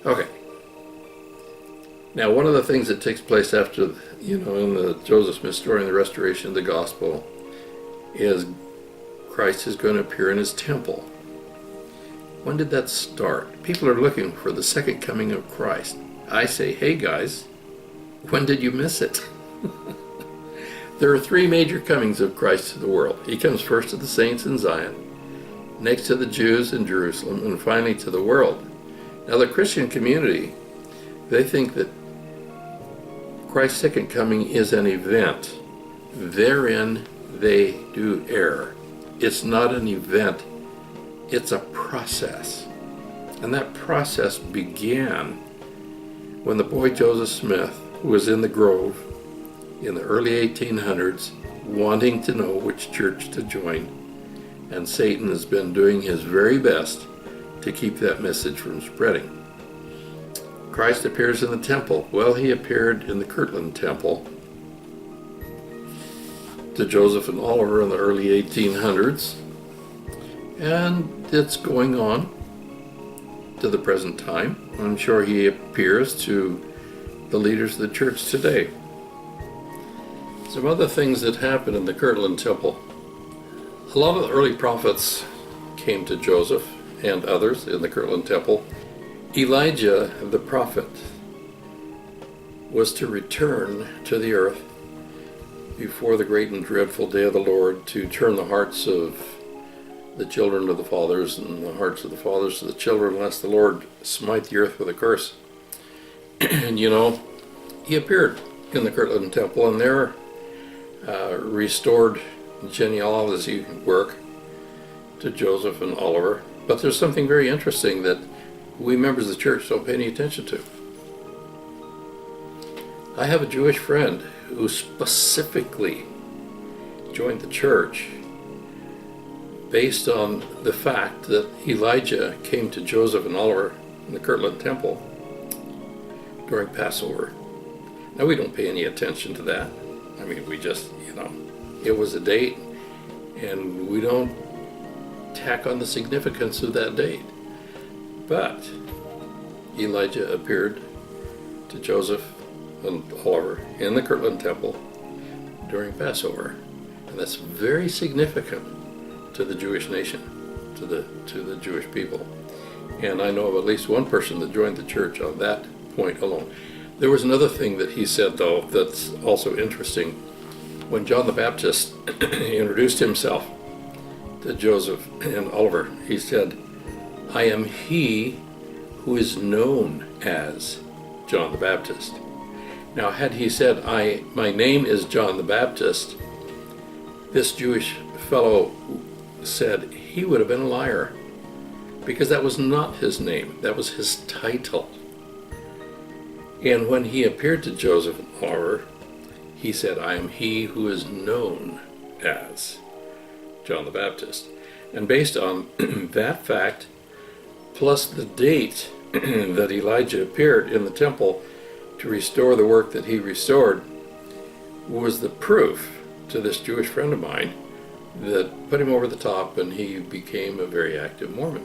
Okay. Now, one of the things that takes place after, in the Joseph Smith story and the restoration of the gospel is Christ is going to appear in his temple. When did that start? People are looking for the second coming of Christ. I say, hey guys, when did you miss it? There are three major comings of Christ to the world. He comes first to the saints in Zion, next to the Jews in Jerusalem, and finally to the world. Now the Christian community, they think that Christ's second coming is an event. Therein they do err. It's not an event, it's a process. And that process began when the boy Joseph Smith was in the Grove in the early 1800s, wanting to know which church to join, and Satan has been doing his very best to keep that message from spreading. Christ appears in the temple. Well, he appeared in the Kirtland Temple to Joseph and Oliver in the early 1800s, and it's going on to the present time. I'm sure he appears to the leaders of the church today. Some other things that happened in the Kirtland Temple. A lot of the early prophets came to Joseph and others in the Kirtland Temple. Elijah, the prophet, was to return to the earth before the great and dreadful day of the Lord to turn the hearts of the children to the fathers and the hearts of the fathers to the children, lest the Lord smite the earth with a curse. And he appeared in the Kirtland Temple, and there restored genealogy work to Joseph and Oliver. But there's something very interesting that we members of the church don't pay any attention to. I have a Jewish friend who specifically joined the church based on the fact that Elijah came to Joseph and Oliver in the Kirtland Temple during Passover. Now, we don't pay any attention to that. I mean, we just, it was a date, and we don't tack on the significance of that date. But Elijah appeared to Joseph and Oliver in the Kirtland Temple during Passover, and that's very significant to the Jewish nation, to the Jewish people. And I know of at least one person that joined the church on that point alone. There was another thing that he said, though, that's also interesting. When John the Baptist introduced himself to Joseph and Oliver, he said, I am he who is known as John the Baptist. Now, had he said, my name is John the Baptist, this Jewish fellow said he would have been a liar, because that was not his name, that was his title. And when he appeared to Joseph and Oliver, he said, I am he who is known as John the Baptist. And based on that fact, plus the date that Elijah appeared in the temple to restore the work that he restored, was the proof to this Jewish friend of mine that put him over the top, and he became a very active Mormon.